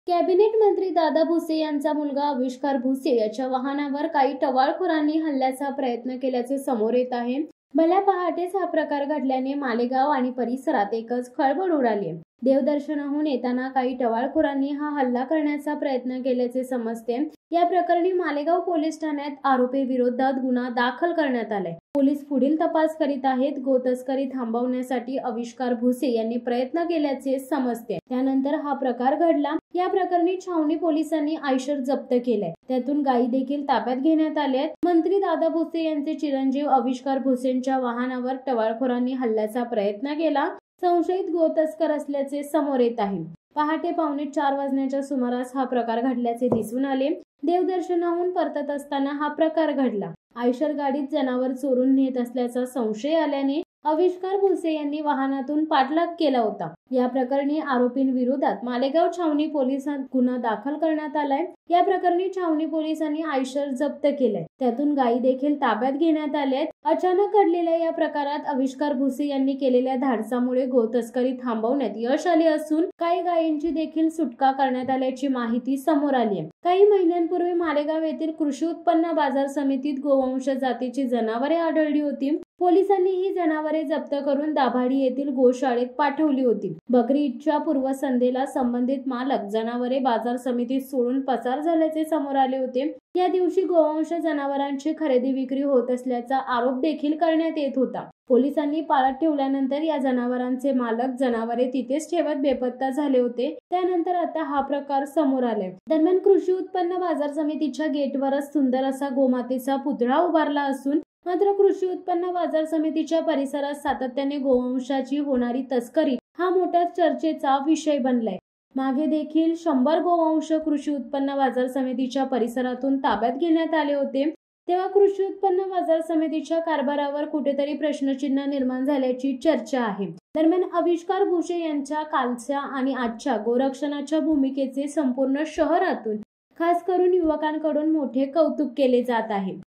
Cabinet मंत्री दादा भुसे यांचा मुलगा आविष्कार भुसे याच्या वाहनावर काही टवाळखोरांनी हल्ल्याचा प्रयत्न केल्याचे समोर येत आहे। भल्या पहाटेच हा प्रकार घडल्याने मालेगाव आणि परिसरात एकच खळबळ उडाली। देवदर्शनाहून येताना काही टवाळखोरांनी हा हल्ला करण्याचा प्रयत्न केल्याचे समजते। या प्रकरणी मालेगाव पोलीस ठाण्यात आरोपी विरोधात गुन्हा दाखल करण्यात आलाय। पोलीस पुढील तपास करीत आहेत। गोतस्करी थांबवण्यासाठी आविष्कार भुसे यांनी प्रयत्न केल्याचे समजते। त्यानंतर हा प्रकार घडला। या प्रकरणी छावणी पोलिसांनी आयशर जप्त केलाय। त्यातून गायी देखील ताब्यात घेण्यात आल्या आहेत। मंत्री दादा भुसे यांचे चिरंजीव आविष्कार भुसेंच्या वाहनावर टवाळखोरांनी हल्ल्याचा प्रयत्न केला। संशयित गोतस्कर असल्याचे समोर येत आहे। पहाटे 4:15 वाजण्याच्या सुमारास हा प्रकार घडल्याचे दिसून आले। देवदर्शनाहून परतत असताना हा प्रकार घडला। आयशर गाडीत जनावर चोरून नेत असल्याचा संशय आल्याने आविष्कार भुसे यांनी वाहनातून पाठलाग केला होता। या प्रकरणी आरोपींविरोधात मालेगाव छावणी पोलिसांत गुन्हा दाखल करण्यात आलाय। या प्रकरणी छावणी पोलिसांनी आयशर जप्त केलाय। त्यातून गायी देखील ताब्यात घेण्यात आल्या आहेत। अचानक घडलेल्या या प्रकारात आविष्कार भुसे यांनी केलेल्या धाडसामुळे गोतस्करी थांबवण्यात यश आले असून काही गायींची देखील सुटका करण्यात आल्याची माहिती समोर आली आहे। काही महिन्यांपूर्वी मालेगाव येथील कृषी उत्पन्न बाजार समितीत गोवंश जातीची जनावरे आढळली होती। पोलिसांनी ही जनावरे जप्त करून दाभाडी येथील गोशाळेत पाठवली होती। बकरी ईदच्या पूर्वसंध्येला संबंधित मालक जनावरे बाजार समितीत सोडून पसार झाल्याचे समोर आले होते। या दिवशी गोवंश जनावरांची खरेदी विक्री होत असल्याचा आरोप देखील करण्यात येत होता। पोलिसांनी पाळत ठेवल्यानंतर या जनावरांचे मालक जनावरे तिथेच ठेवत बेपत्ता झाले होते। त्यानंतर आता हा प्रकार समोर आलाय। दरम्यान कृषी उत्पन्न बाजार समितीच्या गेटवरच सुंदर असा गोमातेचा पुतळा उभारला असून मात्र कृषी उत्पन्न बाजार समितीच्या परिसरात सातत्याने गोवंशाची होणारी तस्करी हा मोठा चर्चेचा विषय बनलाय। मागे देखील 100 गोवंश कृषी उत्पन्न बाजार समितीच्या परिसरातून ताब्यात घेण्यात आले होते। तेव्हा कृषी उत्पन्न बाजार समितीच्या कारभारावर कुठेतरी प्रश्नचिन्ह निर्माण झाल्याची चर्चा आहे। दरम्यान आविष्कार भुसे यांच्या कालच्या आणि आजच्या गोरक्षणाच्या भूमिकेचे संपूर्ण शहरातून खास करून युवकांकडून मोठे कौतुक केले जात आहे।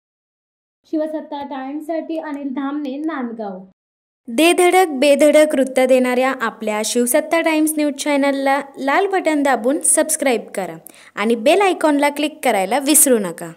शिवसत्ता टाइम्ससाठी अनिल धामणे, नांदगाव। दे धडक बेधडक वृत्त देणाऱ्या आपल्या शिवसत्ता टाइम्स न्यूज चॅनलला लाल बटन दाबून सबस्क्राईब करा आणि बेल आयकॉनला क्लिक करायला विसरू नका।